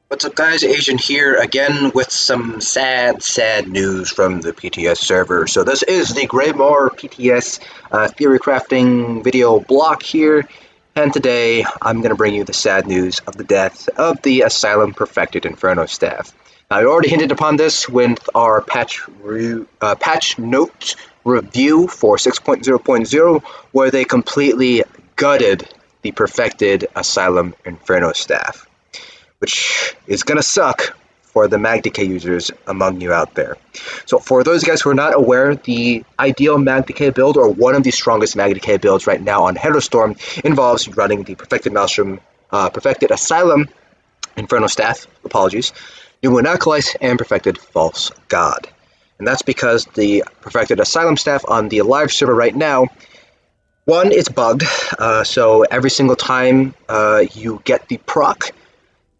What's up guys, Asian here again with some sad news from the PTS server. So this is the Greymoor PTS theory crafting video block here, and today I'm going to bring you the sad news of the death of the Asylum Perfected Inferno staff. Now I already hinted upon this with our patch notes review for 6.0.0 where they completely gutted the Perfected Asylum Inferno staff, which is going to suck for the MagDK users among you out there. So for those guys who are not aware, the ideal MagDK build, or one of the strongest MagDK builds right now on Storm, involves running the Perfected Asylum Inferno staff, New Moon Acolyte, and Perfected False God. And that's because the Perfected Asylum staff on the live server right now, one, it's bugged, so every single time you get the proc,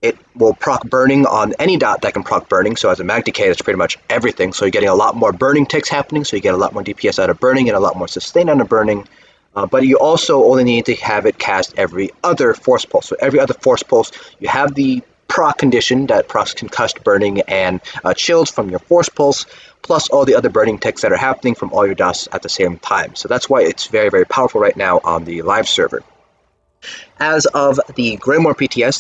it will proc burning on any dot that can proc burning. So as a MagDK, that's pretty much everything. So you're getting a lot more burning ticks happening, so you get a lot more DPS out of burning and a lot more sustain out of burning. But you also only need to have it cast every other force pulse. So every other force pulse, you have the proc condition that procs concussed, burning, and chilled from your force pulse, plus all the other burning ticks that are happening from all your dots at the same time. So that's why it's very, very powerful right now on the live server. As of the Greymoor PTS,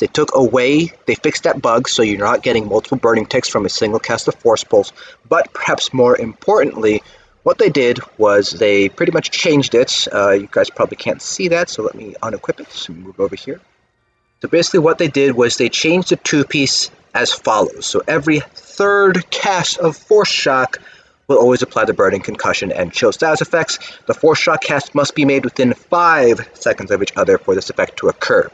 they fixed that bug, so you're not getting multiple burning ticks from a single cast of Force Pulse. But perhaps more importantly, what they did was they pretty much changed it. You guys probably can't see that, so let me unequip it. So move over here. So basically what they did was they changed the two-piece as follows. So every third cast of Force Shock will always apply the burning, concussion, and chill status effects. The Force Shock cast must be made within 5 seconds of each other for this effect to occur.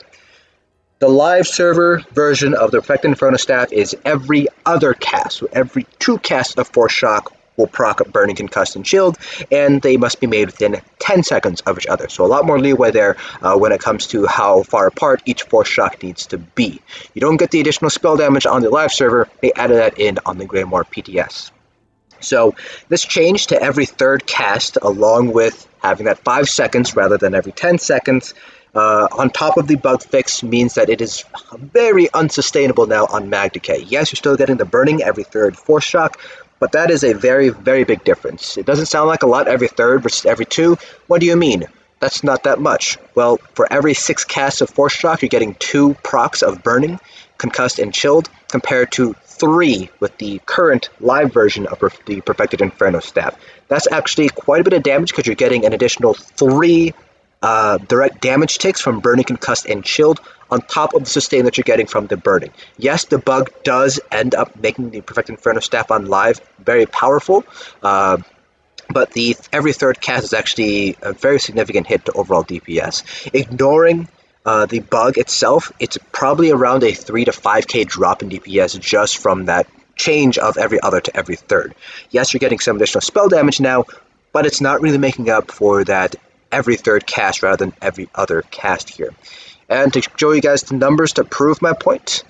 The live server version of the Perfected Inferno staff is every other cast, so every 2 casts of Force Shock will proc up burning, concussed, and chilled, and they must be made within 10 seconds of each other. So a lot more leeway there when it comes to how far apart each Force Shock needs to be. You don't get the additional spell damage on the live server, they added that in on the Greymoor PTS. So this change to every third cast, along with having that 5 seconds rather than every 10 seconds, on top of the bug fix, means that it is very unsustainable now on MagDK. Yes, you're still getting the burning every third Force Shock, but that is a very, very big difference. It doesn't sound like a lot every third versus every 2. What do you mean? That's not that much. Well, for every 6 casts of Force Shock, you're getting 2 procs of burning, concussed, and chilled, compared to 3 with the current live version of the Perfected Inferno staff. That's actually quite a bit of damage because you're getting an additional 3 direct damage ticks from burning, concussed, and chilled on top of the sustain that you're getting from the burning. Yes, the bug does end up making the Perfected Inferno staff on live very powerful, but the every third cast is actually a very significant hit to overall DPS. Ignoring the bug itself, it's probably around a 3 to 5k drop in DPS just from that change of every other to every third. Yes, you're getting some additional spell damage now, but it's not really making up for that every third cast rather than every other cast here. And to show you guys the numbers to prove my point,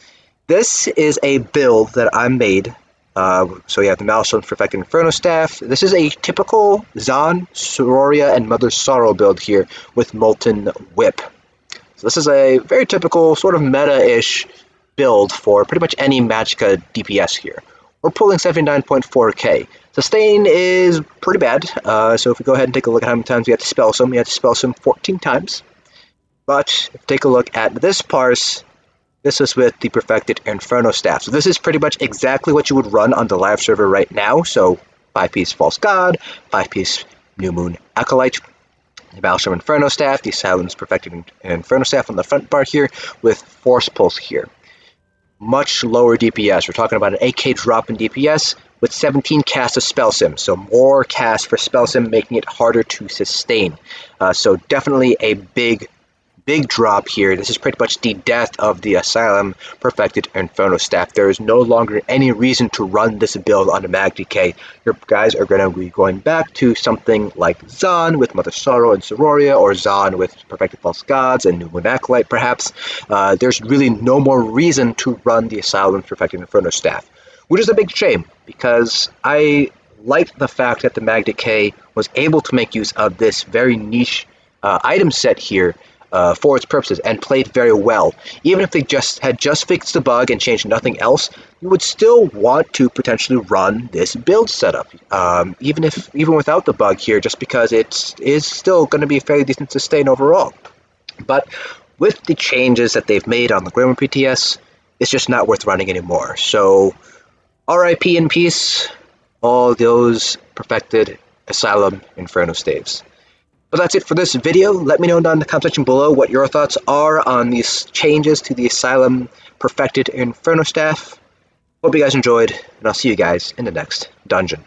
this is a build that I made. So you have the Milestone Perfected Inferno staff. This is a typical Zaan, Sororia, and Mother Sorrow build here with Molten Whip. So this is a very typical sort of meta-ish build for pretty much any Magicka DPS here. We're pulling 79.4k. Sustain is pretty bad, so if we go ahead and take a look at how many times we have to spell some, we have to spell some 14 times. But if we take a look at this parse, this is with the Perfected Inferno staff. So this is pretty much exactly what you would run on the live server right now. So 5-piece False God, 5-piece New Moon Acolyte, the Battleship Inferno staff, the Asylum's Perfected Inferno staff on the front bar here, with Force Pulse here. Much lower DPS. We're talking about an 8k drop in DPS with 17 casts of Spell Sim. So more casts for Spell Sim, making it harder to sustain. So definitely a big drop here. This is pretty much the death of the Asylum Perfected Inferno staff. There is no longer any reason to run this build on a MagDK. Your guys are going to be going back to something like Zaan with Mother Sorrow and Sororia, or Zaan with Perfected False Gods and New Moon Acolyte, perhaps. There's really no more reason to run the Asylum Perfected Inferno staff, which is a big shame, because I liked the fact that the MagDK was able to make use of this very niche item set here for its purposes and played very well. Even if they had just fixed the bug and changed nothing else, you would still want to potentially run this build setup, even without the bug here, just because it is still going to be a fairly decent sustain overall. But with the changes that they've made on the Greymoor PTS, it's just not worth running anymore. So, RIP in peace, all those Perfected Asylum Inferno staves. But that's it for this video. Let me know down in the comment section below what your thoughts are on these changes to the Asylum Perfected Inferno staff. Hope you guys enjoyed, and I'll see you guys in the next dungeon.